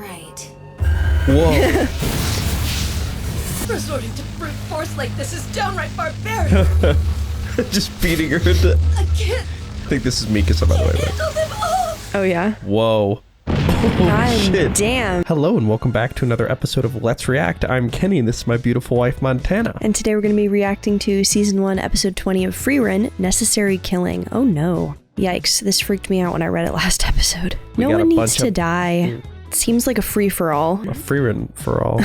Right. Whoa. Resorting to brute force like this is downright barbaric. Just beating her into... I can't I think this is Mikasa, by the way. Right? handle them all. Oh, yeah? Whoa. God Shit. damn. Hello and welcome back to another episode of Let's React. I'm Kenny and this is my beautiful wife, Montana. And today we're going to be reacting to Season 1, Episode 20 of Frieren, Necessary Killing. Oh no. Yikes, this freaked me out when I read it last episode. We No got a one needs bunch to of- die. It seems like a free-for-all. A Frieren for all.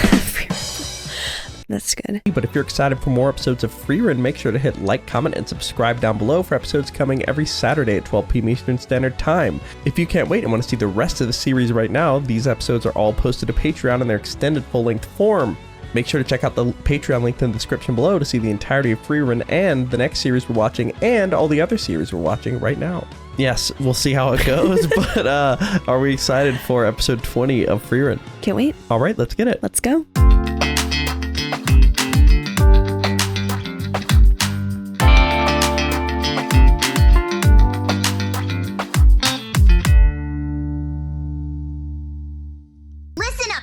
That's good. But if you're excited for more episodes of Frieren, make sure to hit like, comment, and subscribe down below for episodes coming every Saturday at 12 p.m. Eastern Standard Time. If you can't wait and want to see the rest of the series right now, these episodes are all posted to Patreon in their extended full-length form. Make sure to check out the Patreon link in the description below to see the entirety of Frieren and the next series we're watching and all the other series we're watching right now. Yes, we'll see how it goes, but are we excited for episode 20 of Frieren? Can't wait. All right, let's get it. Let's go.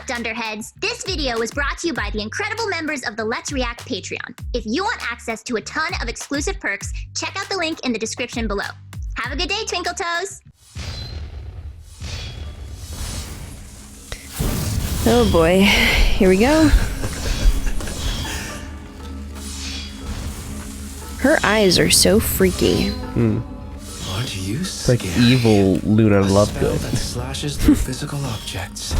Dunderheads, this video was brought to you by the incredible members of the Let's React Patreon. If you want access to a ton of exclusive perks, check out the link in the description below. Have a good day, Twinkle Toes! Oh boy. Here we go. Her eyes are so freaky. Aren't you It's like scared? evil Luna A Lovegood. spell that slashes through physical objects.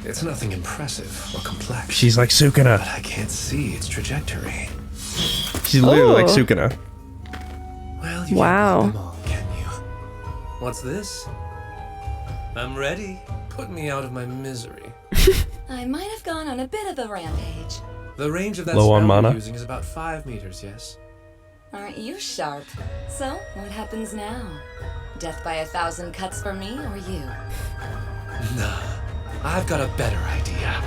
It's nothing impressive or complex. She's like but Sukuna. I can't see its trajectory. She's literally like Oh. Sukuna. Well, you Wow. can't put them all, can you? What's this? I'm ready. Put me out of my misery. I might have gone on a bit of a rampage. The range of that Low on spell mana? you're using is about 5 meters, yes? Aren't you sharp? So, what happens now? Death by 1,000 cuts for me or you? Nah, I've got a better idea.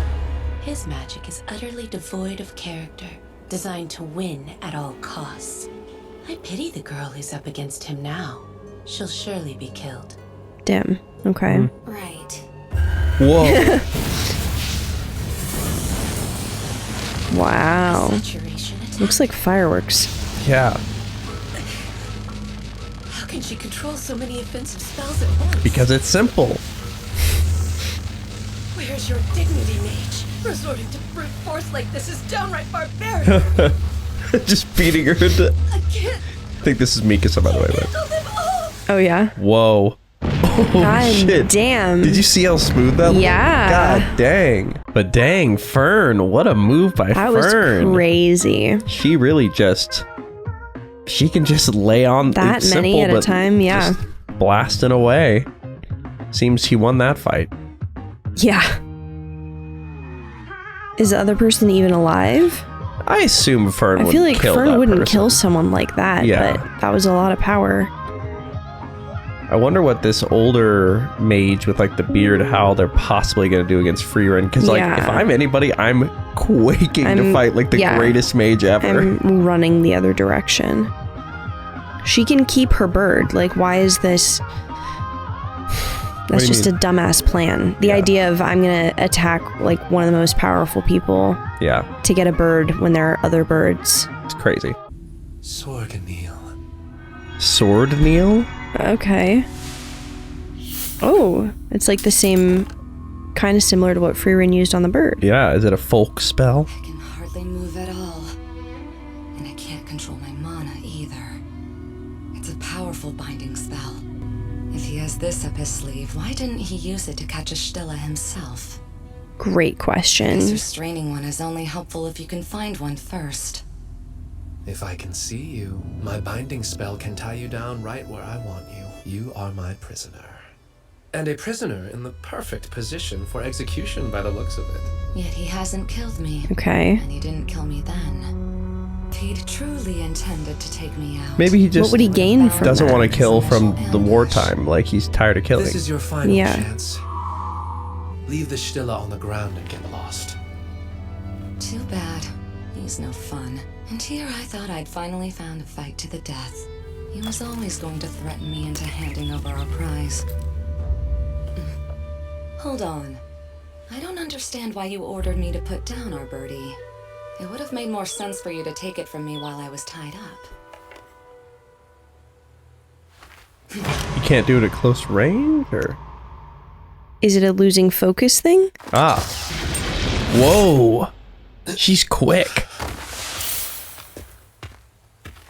His magic is utterly devoid of character, designed to win at all costs. I pity the girl who's up against him now. She'll surely be killed. Damn. Okay. Right. Whoa. Wow. Saturation attack. Looks like fireworks. Yeah, How can she control so many offensive spells at once? because it's simple. Where's your dignity, Mage? Resorting to brute force like this is downright barbaric. Just beating her into... I can't I think this is Mikasa, by the way. Right? handle them all. Oh yeah? Whoa. Oh, God shit. damn. Did you see how smooth that looked? Yeah. God dang. But dang, Fern, what a move by That was Fern. crazy. She really just... She can just lay on... That it's many simple, at a but time, yeah. just blasting away. Seems he won that fight. Yeah. Is the other person even alive? I assume Fern I would feel like kill Fern that wouldn't person. kill someone like that, Yeah. but that was a lot of power. I wonder what this older mage with like the beard, how they're possibly going to do against Frieren. Because like, Yeah. if I'm anybody, I'm quaking to I'm- fight like the yeah. greatest mage ever. I'm running the other direction. She can keep her bird. Like, why is this... That's do you just a mean? dumbass plan. The Yeah. idea of I'm gonna attack like one of the most powerful people Yeah, to get a bird when there are other birds. it's crazy. Sorganil. Sword Neil? Okay. Oh, it's like the same, kind of similar to what Frieren used on the bird. Yeah, is it a folk spell? I can hardly move at all. And I can't control my mana either. It's a powerful binding spell. If he has this up his sleeve, why didn't he use it to catch a Stella himself? Great question. This restraining one is only helpful if you can find one first. If I can see you, my binding spell can tie you down right where I want you. You are my prisoner. And a prisoner in the perfect position for execution by the looks of it. Yet he hasn't killed me. Okay. And he didn't kill me then. If he'd truly intended to take me out. Maybe he just What would he gain from doesn't that? want to kill from the wartime. Like he's tired of killing. This is your final Yeah. chance. Leave the Stilla on the ground and get lost. Too bad. He's no fun. And here I thought I'd finally found a fight to the death. He was always going to threaten me into handing over our prize. Hold on. I don't understand why you ordered me to put down our birdie. It would have made more sense for you to take it from me while I was tied up. You can't do it at close range, or? Is it a losing focus thing? Ah. Whoa. She's quick.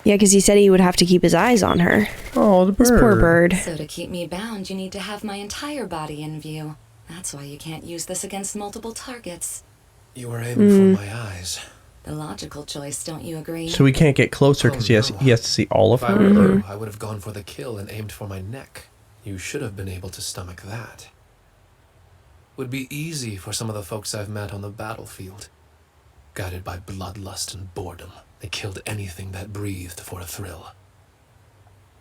Yeah, because he said he would have to keep his eyes on her. Oh, the bird. This poor bird. So to keep me bound, you need to have my entire body in view. That's why you can't use this against multiple targets. You were aiming for my eyes. The logical choice, don't you agree? So he can't get closer because Oh, he has to see all of If I her. were or- you, I would have gone for the kill and aimed for my neck. You should have been able to stomach that. Would be easy for some of the folks I've met on the battlefield. Guided by bloodlust and boredom, they killed anything that breathed for a thrill.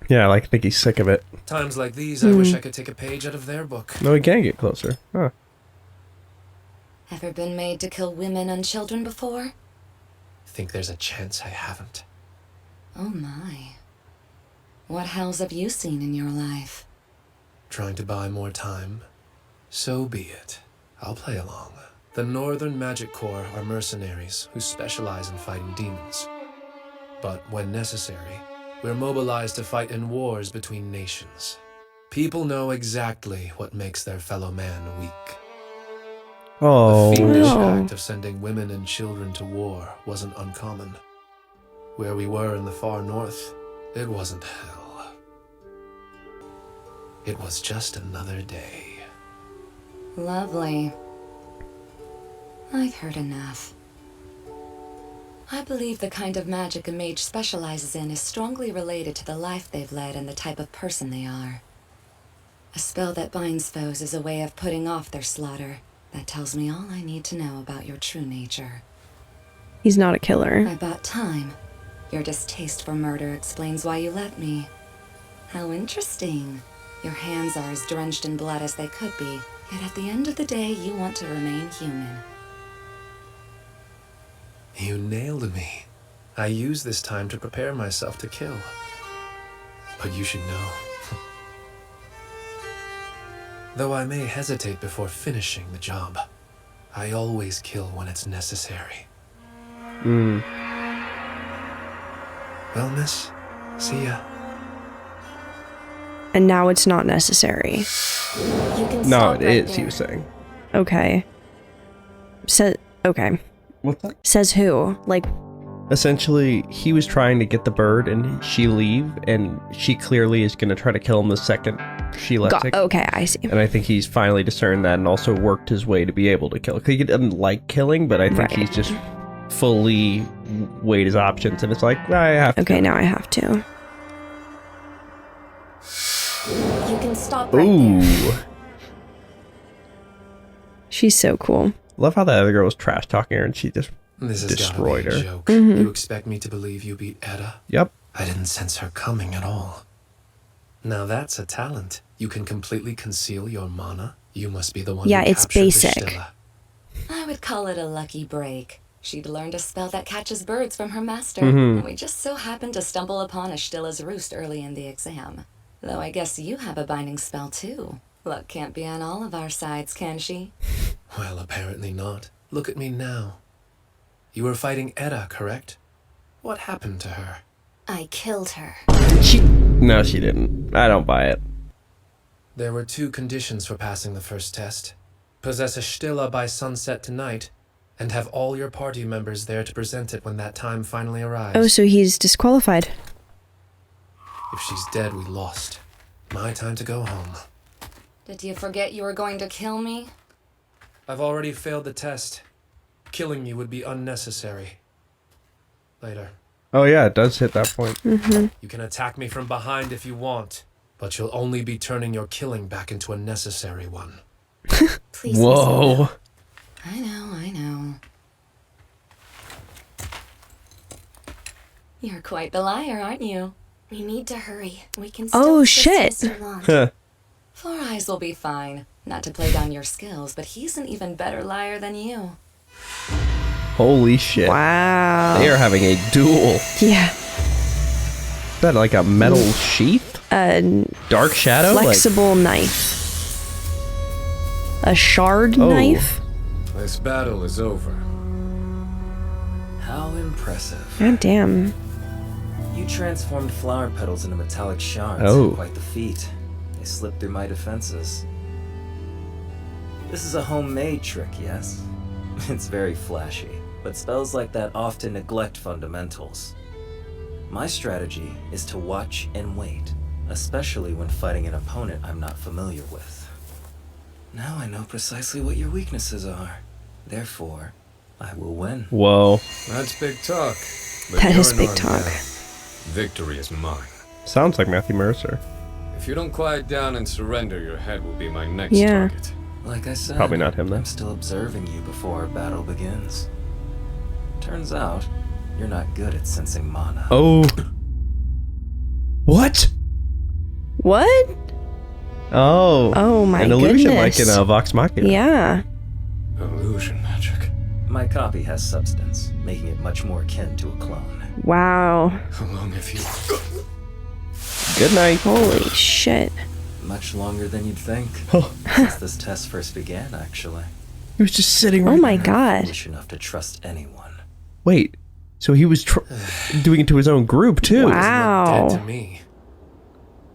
Yeah, I think he's sick of it. Times like these, I wish I could take a page out of their book. No, he can get closer. Huh. Ever been made to kill women and children before? Think there's a chance I haven't. Oh my. What hells have you seen in your life? Trying to buy more time? So be it. I'll play along. The Northern Magic Corps are mercenaries who specialize in fighting demons. But when necessary, we're mobilized to fight in wars between nations. People know exactly what makes their fellow man weak. Oh. The fiendish No. act of sending women and children to war wasn't uncommon. Where we were in the far north, it wasn't hell. It was just another day. Lovely. I've heard enough. I believe the kind of magic a mage specializes in is strongly related to the life they've led and the type of person they are. A spell that binds foes is a way of putting off their slaughter. That tells me all I need to know about your true nature. He's not a killer. I bought time. Your distaste for murder explains why you let me. How interesting. Your hands are as drenched in blood as they could be, yet at the end of the day, you want to remain human. You nailed me. I used this time to prepare myself to kill. But you should know. Though I may hesitate before finishing the job, I always kill when it's necessary. Mm. Well, miss, see ya. And now it's not necessary. You can No, stop it right is, he there. was saying. Okay. Okay. What's that? Says who? Like, Essentially, he was trying to get the bird and she leave, and she clearly is going to try to kill him the second she lets it. okay, I see. And I think he's finally discerned that and also worked his way to be able to kill. 'Cause he doesn't like killing, but I think Right. he's just fully weighed his options, and it's like, I have to. Okay, now I have to. You can stop right Ooh. there. She's so cool. Love how that other girl was trash talking her and she just This has destroyed gotta be her. a joke. You expect me to believe you beat Edda? Yep. I didn't sense her coming at all. Now that's a talent. You can completely conceal your mana. You must be the one Yeah, who it's captured the basic. Stella. I would call it a lucky break. She'd learned a spell that catches birds from her master, Mhm. and we just so happened to stumble upon a Stilla's roost early in the exam. Though I guess you have a binding spell too. Luck can't be on all of our sides, can she? Well, apparently not. Look at me now. You were fighting Edda, correct? What happened to her? I killed her. No, she didn't. I don't buy it. There were 2 conditions for passing the first test. Possess a Stella by sunset tonight, and have all your party members there to present it when that time finally arrives. Oh, so he's disqualified. If she's dead, we lost. My time to go home. Did you forget you were going to kill me? I've already failed the test. Killing you would be unnecessary. Later. Oh yeah, it does hit that point. You can attack me from behind if you want, but you'll only be turning your killing back into a necessary one. Please. Whoa. I know. You're quite the liar, aren't you? We need to hurry. We can Oh, still shit. resist Mr. Long. Huh. Four Eyes will be fine. Not to play down your skills, but he's an even better liar than you. Holy shit. Wow. They are having a duel. Yeah. Is that like a metal sheath? Dark shadow? Flexible knife. A shard knife? This battle is over. How impressive. God damn. You transformed flower petals into metallic shards. Oh. Quite the feat. They slipped through my defenses. This is a homemade trick, yes? It's very flashy, but spells like that often neglect fundamentals. My strategy is to watch and wait, especially when fighting an opponent I'm not familiar with. Now I know precisely what your weaknesses are. Therefore, I will win. Whoa. That's big talk. But That you're is big not talk. now. Victory is mine. Sounds like Matthew Mercer. If you don't quiet down and surrender, your head will be my next Yeah. target. Like I said, Probably not him, then. I'm still observing you before our battle begins. Turns out, you're not good at sensing mana. Oh. What? What? Oh. Oh my An illusion like goodness. in Vox Machina. Yeah. Illusion magic. My copy has substance, making it much more akin to a clone. Wow. How long have you... Good night. Holy shit. Much longer than you'd think. Oh. Since this test first began, actually. He was just sitting right Oh my there. god. Foolish enough to trust anyone. Wait. So he was doing it to his own group, too. Wow. Dead to me.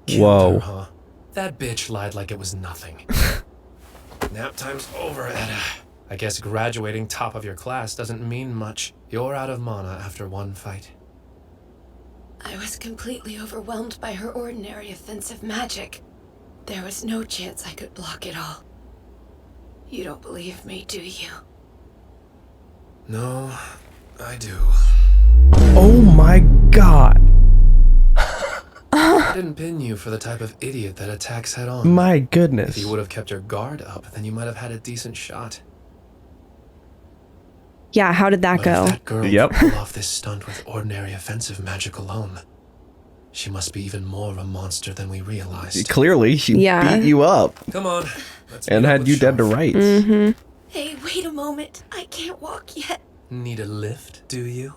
Killed Whoa. her, huh? That bitch lied like it was nothing. Nap time's over, Edda. I guess graduating top of your class doesn't mean much. You're out of mana after one fight. I was completely overwhelmed by her ordinary offensive magic. There was no chance I could block it all. You don't believe me, do you? No, I do. Oh my god. I didn't pin you for the type of idiot that attacks head on. My If goodness. you would have kept your guard up, then you might have had a decent shot. Yeah, how did that But go? if that girl Yep. could pull off this stunt with ordinary offensive magic alone, she must be even more of a monster than we realized. Clearly, she Yeah. beat you up Come on, let's and meet up had with you dead to Sharf. rights. Mm-hmm. Hey, wait a moment. I can't walk yet. Need a lift, do you?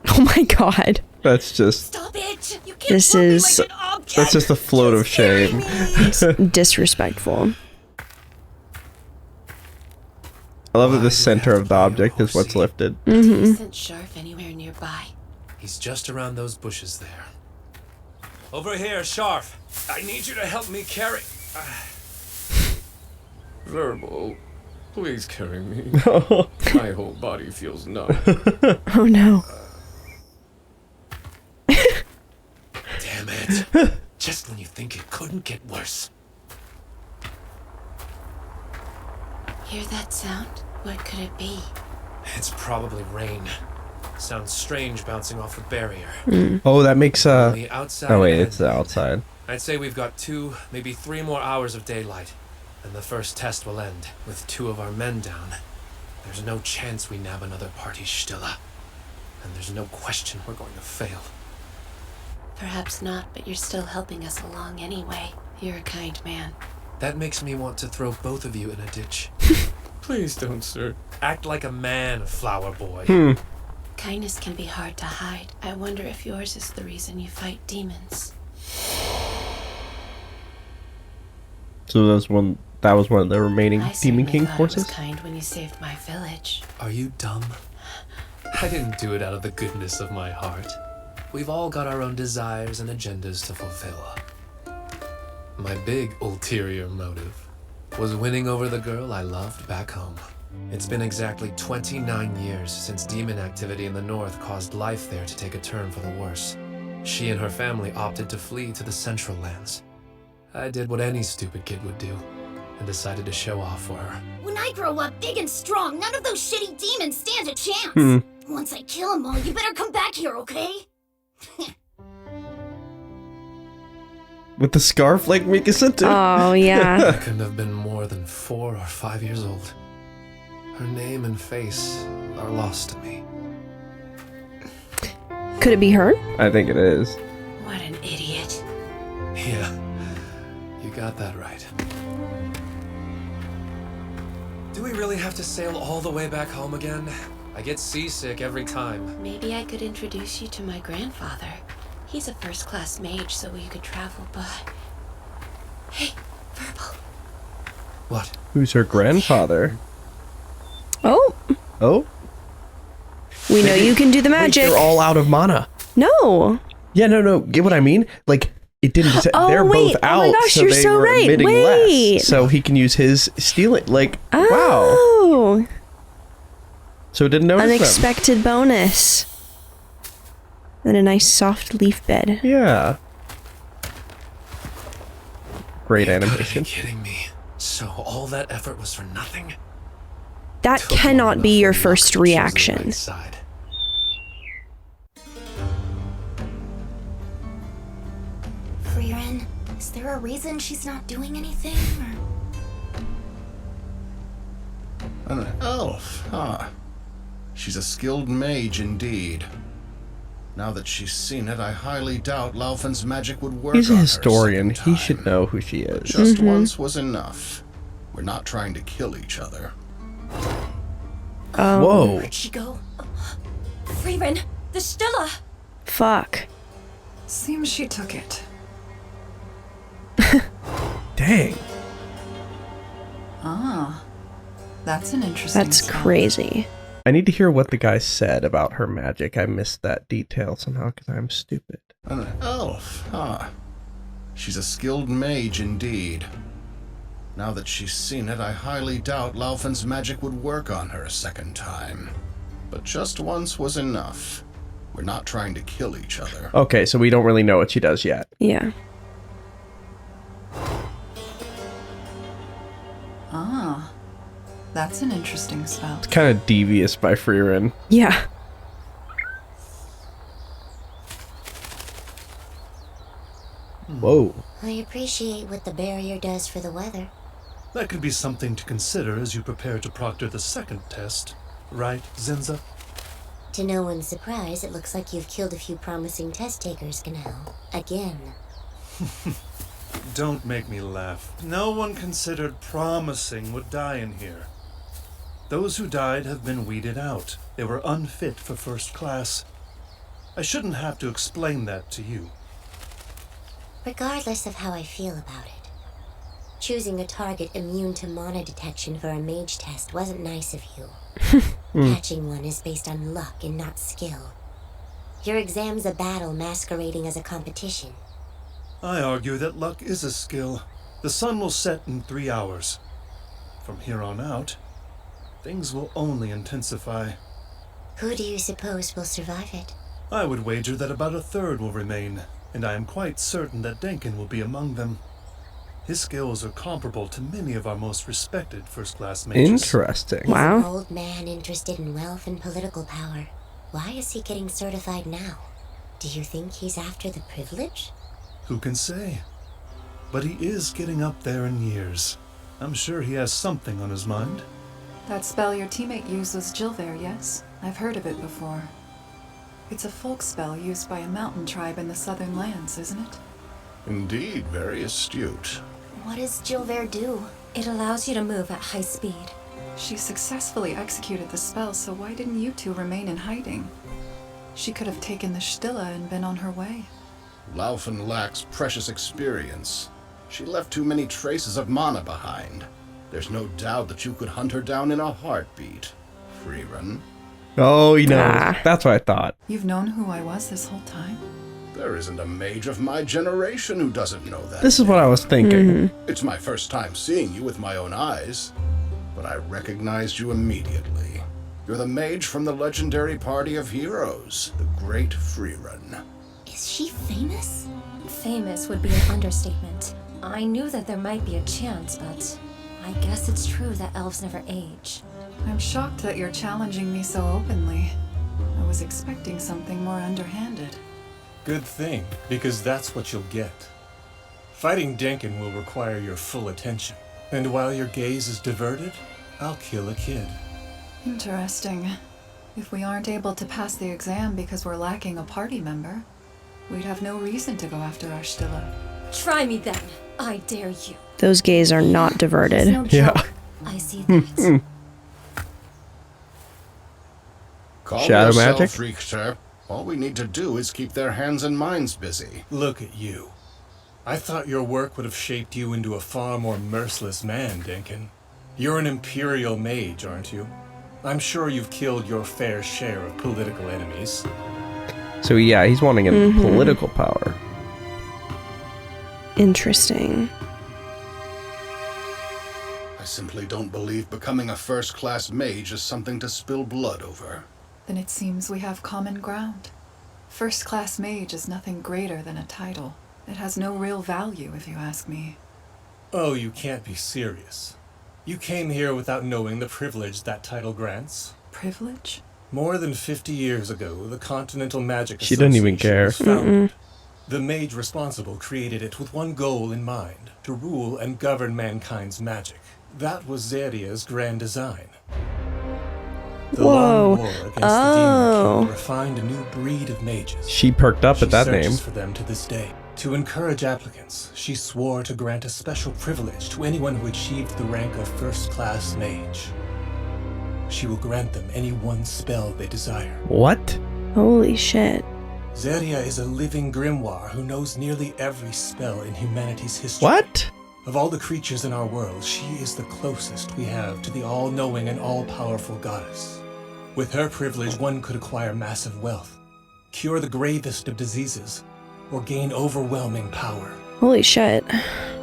Oh my god. That's just Stop it! You can't This hold me is- like an object. that's just a float of shame. Disrespectful. I love that the center of the object is what's lifted. Isn't Sharf anywhere nearby? He's just around those bushes there. Over here, Sharf. I need you to help me carry. Verbal, please carry me. My whole body feels numb. Oh no. Damn it. Just when you think it couldn't get worse. Hear that sound? What could it be? It's probably rain. Sounds strange bouncing off the barrier. Oh, that makes On the outside oh wait, end, it's the outside. I'd say we've got 2, maybe 3 more hours of daylight, and the first test will end with 2 of our men down. There's no chance we nab another party Stilla, and there's no question we're going to fail. Perhaps not, but you're still helping us along anyway. You're a kind man. That makes me want to throw both of you in a ditch. Please don't, sir. Act like a man, flower boy. Kindness can be hard to hide. I wonder if yours is the reason you fight demons. So that was one of the remaining I Demon certainly King thought forces? it was kind when you saved my village. Are you dumb? I didn't do it out of the goodness of my heart. We've all got our own desires and agendas to fulfill. My big ulterior motive was winning over the girl I loved back home. It's been exactly 29 years since demon activity in the north caused life there to take a turn for the worse. She and her family opted to flee to the central lands. I did what any stupid kid would do and decided to show off for her. When I grow up big and strong, none of those shitty demons stand a chance. Once I kill them all, you better come back here, okay? With the scarf like Mikasa too? Oh I yeah. couldn't have been more than 4 or 5 years old. Her name and face are lost to me. Could it be her? I think it is. What an idiot. Yeah, you got that right. Do we really have to sail all the way back home again? I get seasick every time. Maybe I could introduce you to my grandfather. He's a first-class mage, so we could travel, but Hey, Verbal. What? Who's her grandfather? Oh, Oh, we know you can do the wait, magic. they're all out of mana. No. Yeah, no. Get what I mean? Like, it didn't. Oh, they're wait. both Oh out, my gosh, so you're they so were right. emitting Wait. less. So he can use his stealing. Like, wow. Oh. So it didn't notice them. Unexpected bonus. And a nice soft leaf bed. Yeah. Great You gotta be animation. kidding me. So all that effort was for nothing? That Took long cannot be enough your for luck first to choose the reaction. right side. Frieren, is there a reason she's not doing anything? Or... An elf, huh? She's a skilled mage indeed. Now that she's seen it, I highly doubt Laufen's magic would work He's a on her historian. second He should time. know who she is. Just once was enough. We're not trying to kill each other. Whoa. Where'd she go? Frieren, the Stella! Fuck. Seems she took it. Dang. Ah. That's an interesting That's spell. crazy. I need to hear what the guy said about her magic. I missed that detail somehow because I'm stupid. An elf, huh? She's a skilled mage indeed. Now that she's seen it, I highly doubt Laufen's magic would work on her a second time. But just once was enough. We're not trying to kill each other. Okay, so we don't really know what she does yet. Yeah. Ah. That's an interesting spell. It's kind of devious by Frieren. Yeah. Whoa. I appreciate what the barrier does for the weather. That could be something to consider as you prepare to proctor the second test. Right, Zinza? To no one's surprise, it looks like you've killed a few promising test takers, Canal. Again. Don't make me laugh. No one considered promising would die in here. Those who died have been weeded out. They were unfit for first class. I shouldn't have to explain that to you. Regardless of how I feel about it, choosing a target immune to mana detection for a mage test wasn't nice of you. Catching one is based on luck and not skill. Your exam's a battle masquerading as a competition. I argue that luck is a skill. The sun will set in 3 hours. From here on out, things will only intensify. Who do you suppose will survive it? I would wager that about a third will remain, and I am quite certain that Denken will be among them. His skills are comparable to many of our most respected first-class mages. Interesting. He's an Wow. old man interested in wealth and political power. Why is he getting certified now? Do you think he's after the privilege? Who can say? But he is getting up there in years. I'm sure he has something on his mind. That spell your teammate used was Jilver, yes? I've heard of it before. It's a folk spell used by a mountain tribe in the southern lands, isn't it? Indeed, very astute. What does Jilver do? It allows you to move at high speed. She successfully executed the spell, so why didn't you two remain in hiding? She could have taken the Stilla and been on her way. Laufen lacks precious experience. She left too many traces of mana behind. There's no doubt that you could hunt her down in a heartbeat. Frieren. Oh, he knows. Ah. That's what I thought. You've known who I was this whole time? There isn't a mage of my generation who doesn't know that. This is what I was thinking. Mm-hmm. It's my first time seeing you with my own eyes, but I recognized you immediately. You're the mage from the legendary party of heroes, the Great Frieren. Is she famous? Famous would be an understatement. I knew that there might be a chance, but I guess it's true that elves never age. I'm shocked that you're challenging me so openly. I was expecting something more underhanded. Good thing, because that's what you'll get. Fighting Denken will require your full attention. And while your gaze is diverted, I'll kill a kid. Interesting. If we aren't able to pass the exam because we're lacking a party member, we'd have no reason to go after our Stilla. Try me then. I dare you. Those gays are not diverted. No joke. Yeah. I see that. Call Shadow yourself, magic? Richter. All we need to do is keep their hands and minds busy. Look at you. I thought your work would have shaped you into a far more merciless man, Denken. You're an Imperial Mage, aren't you? I'm sure you've killed your fair share of political enemies. So yeah, he's wanting political power. Interesting. I simply don't believe becoming a first-class mage is something to spill blood over. Then it seems we have common ground. First-class mage is nothing greater than a title. It has no real value, if you ask me. Oh, you can't be serious. You came here without knowing the privilege that title grants? Privilege? More than 50 years ago, the Continental Magic She doesn't even care. was founded. The mage responsible created it with one goal in mind, to rule and govern mankind's magic. That was Zeria's grand design. The long war against the Demon King refined a new breed of mages. She perked up at that name. She searches for them to this day. To encourage applicants, she swore to grant a special privilege to anyone who achieved the rank of first-class mage. She will grant them any one spell they desire. What? Holy shit. Zeria is a living grimoire who knows nearly every spell in humanity's history. What? Of all the creatures in our world, she is the closest we have to the all-knowing and all-powerful goddess. With her privilege, one could acquire massive wealth, cure the gravest of diseases, or gain overwhelming power. Holy shit.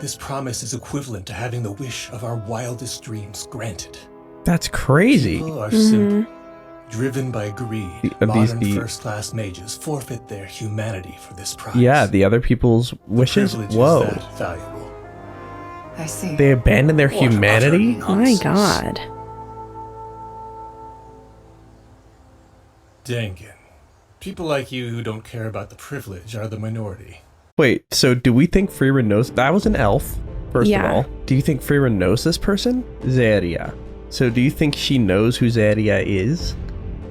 This promise is equivalent to having the wish of our wildest dreams granted. That's crazy. People are simple, driven by greed. Modern first-class mages forfeit their humanity for this prize. Yeah, the other people's wishes? Whoa. Is that valuable. I see. They abandon their humanity? My god. Denken. People like you who don't care about the privilege are the minority. Wait, so do we think Frieren knows? That was an elf, first of all. Do you think Frieren knows this person? Zeria. So do you think she knows who Zeria is?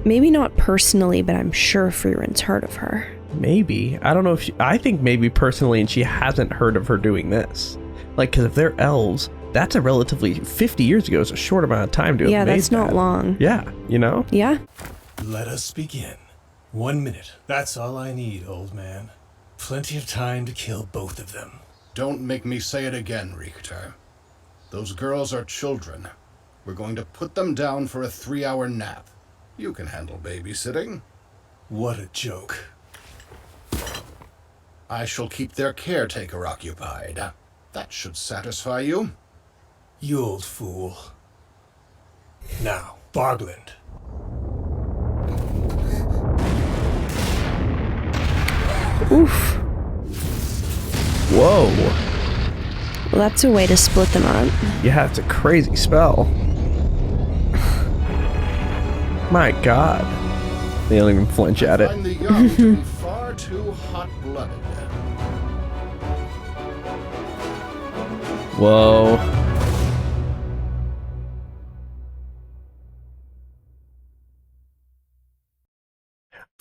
Maybe not personally, but I'm sure Frieren's heard of her. Maybe. I don't know if she... I think maybe personally, and she hasn't heard of her doing this. Like, because if they're elves, that's a relatively... 50 years ago is a short amount of time to have made that. Yeah, that's not long. Yeah, you know? Yeah. Let us begin. 1 minute. That's all I need, old man. Plenty of time to kill both of them. Don't make me say it again, Richter. Those girls are children. We're going to put them down for a 3-hour nap. You can handle babysitting. What a joke. I shall keep their caretaker occupied. That should satisfy you. You old fool. Now, Bargland. Oof. Whoa. Well, that's a way to split them up. Yeah, it's a crazy spell. My god. They don't even flinch at it. I find the young to be far too hot-blooded. Whoa.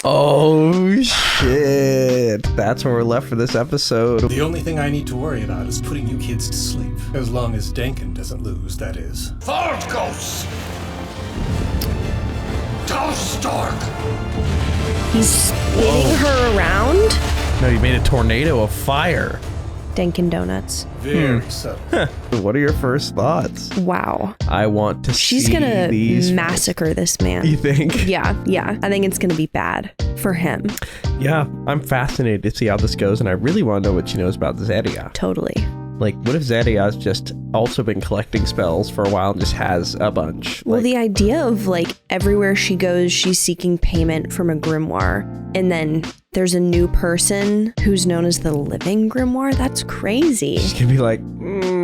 Oh shit. That's where we're left for this episode. The only thing I need to worry about is putting you kids to sleep. As long as Denken doesn't lose, that is. Forward, ghosts! Stark! He's spinning her around? No, you made a tornado of fire. Dunkin' Donuts. Very subtle. What are your first thoughts? Wow. I want to She's see gonna these massacre this man. You think? Yeah. I think it's gonna be bad for him. Yeah, I'm fascinated to see how this goes, and I really want to know what she knows about Zeria. Totally. Like, what if Zeria's just also been collecting spells for a while and just has a bunch? Well, the idea of, like, everywhere she goes, she's seeking payment from a grimoire, and then there's a new person who's known as the living grimoire? That's crazy. She's gonna be like,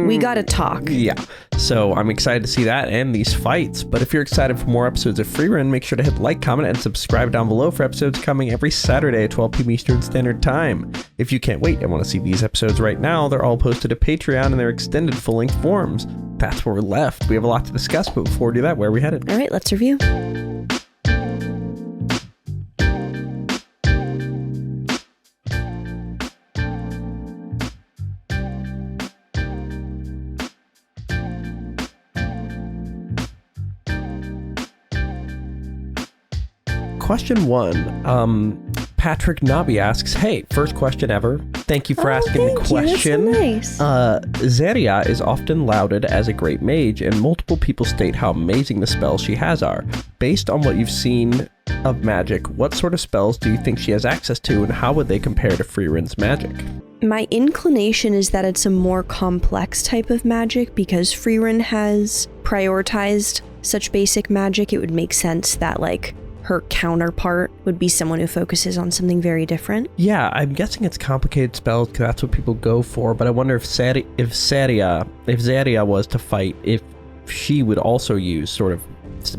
we gotta talk. Yeah. So I'm excited to see that and these fights. But if you're excited for more episodes of Frieren, make sure to hit like, comment, and subscribe down below for episodes coming every Saturday at 12 p.m. Eastern Standard Time. If you can't wait and want to see these episodes right now, they're all posted to Patreon in their extended full-length forms. That's where we're left. We have a lot to discuss, but before we do that, where are we headed? All right, let's review. Question 1. Patrick Nobby asks, hey, first question ever. Thank you for asking the question. That's so nice. Zeria is often lauded as a great mage, and multiple people state how amazing the spells she has are. Based on what you've seen of magic, what sort of spells do you think she has access to, and how would they compare to Frieren's magic? My inclination is that it's a more complex type of magic because Frieren has prioritized such basic magic. It would make sense that, like, her counterpart would be someone who focuses on something very different. Yeah, I'm guessing it's complicated spells because that's what people go for, but I wonder if Zeria was to fight, if she would also use sort of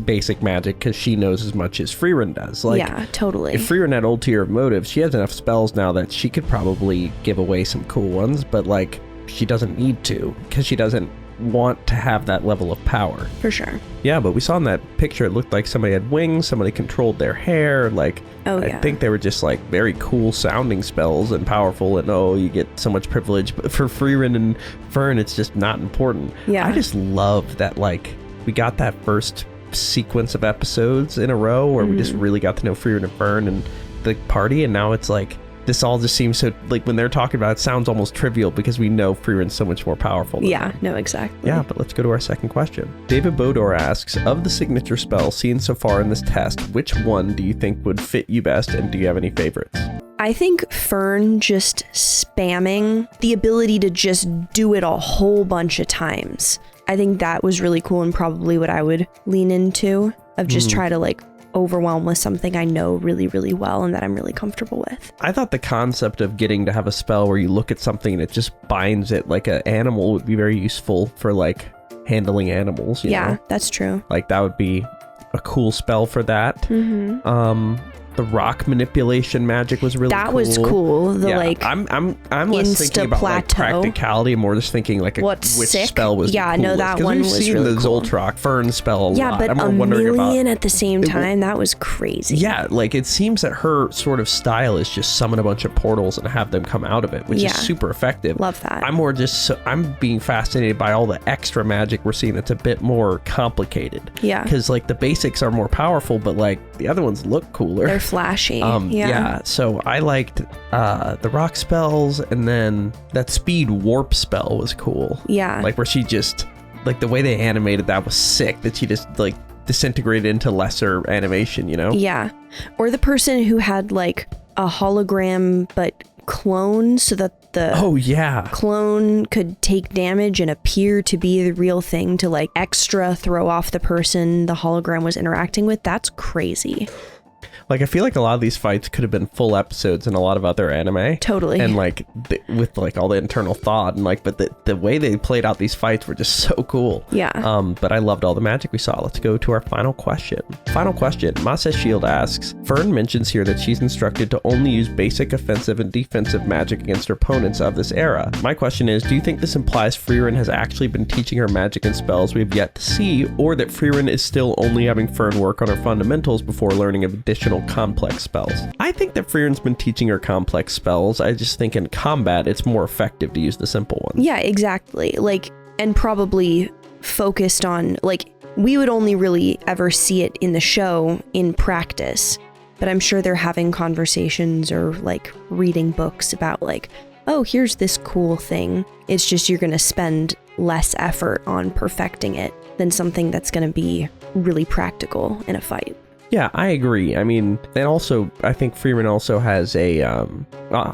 basic magic because she knows as much as Frieren does. Like, yeah, totally. If Frieren had ulterior motives, she has enough spells now that she could probably give away some cool ones, but like she doesn't need to because she doesn't want to have that level of power. For sure. Yeah, but we saw in that picture it looked like somebody had wings, somebody controlled their hair, like I think they were just like very cool sounding spells and powerful, and you get so much privilege, but for Frieren and Fern it's just not important. Yeah. I just love that, like, we got that first sequence of episodes in a row where we just really got to know Frieren and Fern and the party, and now it's like this all just seems so, like, when they're talking about it, sounds almost trivial because we know Frieren's so much more powerful than them. No, exactly. Yeah, but let's go to our second question. David Bodor asks, of the signature spells seen so far in this test, which one do you think would fit you best, and do you have any favorites? I think Fern just spamming the ability to just do it a whole bunch of times. I think that was really cool and probably what I would lean into, of just try to, like, overwhelm with something I know really, really well and that I'm really comfortable with. I thought the concept of getting to have a spell where you look at something and it just binds it like an animal would be very useful for, like, handling animals. You know? That's true. Like, that would be a cool spell for that. The rock manipulation magic was really cool. That was cool. The like I'm less thinking about like practicality, more just thinking like which spell was yeah, the no, that one was seen really the cool. Zoltrock Fern spell a lot. Yeah, but I'm a million at the same time, that was crazy. Yeah, like it seems that her sort of style is just summon a bunch of portals and have them come out of it, which is super effective. Love that. I'm being fascinated by all the extra magic we're seeing. It's a bit more complicated. Yeah. Because like the basics are more powerful, but like the other ones look cooler. They're flashy. Yeah, so I liked the rock spells, and then that speed warp spell was cool. Yeah. Like where she just, like the way they animated that was sick, that she just like disintegrated into lesser animation, you know? Yeah. Or the person who had like a hologram but clone so that the clone could take damage and appear to be the real thing to like extra throw off the person the hologram was interacting with. That's crazy. Like, I feel like a lot of these fights could have been full episodes in a lot of other anime. Totally. And, like, with, like, all the internal thought. And, like, but the way they played out these fights were just so cool. Yeah. But I loved all the magic we saw. Let's go to our final question. Final question. Masa Shield asks, Fern mentions here that she's instructed to only use basic offensive and defensive magic against her opponents of this era. My question is, do you think this implies Frieren has actually been teaching her magic and spells we've yet to see, or that Frieren is still only having Fern work on her fundamentals before learning of additional complex spells? I think that Frieren's been teaching her complex spells. I just think in combat it's more effective to use the simple ones. Yeah, exactly. Like, and probably focused on, like, we would only really ever see it in the show in practice, but I'm sure they're having conversations or like reading books about like, oh, here's this cool thing. It's just you're gonna spend less effort on perfecting it than something that's gonna be really practical in a fight. Yeah, I agree. I mean, and also, I think Frieren also has a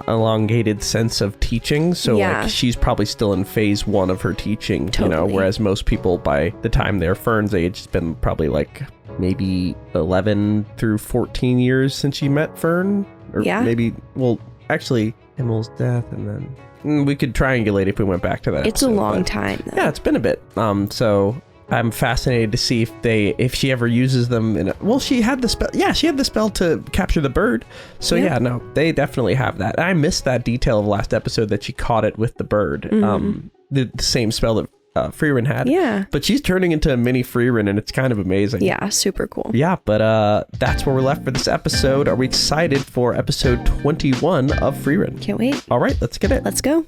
elongated sense of teaching. So, like, she's probably still in phase 1 of her teaching, you know, whereas most people, by the time they're Fern's age, it's been probably, like, maybe 11 through 14 years since she met Fern. Or maybe, well, actually, Himmel's death, and then we could triangulate if we went back to that. It's episode, a long time, though. Yeah, it's been a bit. So I'm fascinated to see if she ever uses them in well, she had the spell. Yeah, she had the spell to capture the bird. So yeah, no, they definitely have that. I missed that detail of last episode that she caught it with the bird. The same spell that Frieren had. Yeah. But she's turning into a mini Frieren, and it's kind of amazing. Yeah, super cool. Yeah, but that's where we're left for this episode. Are we excited for episode 21 of Frieren? Can't wait. All right, let's get it. Let's go.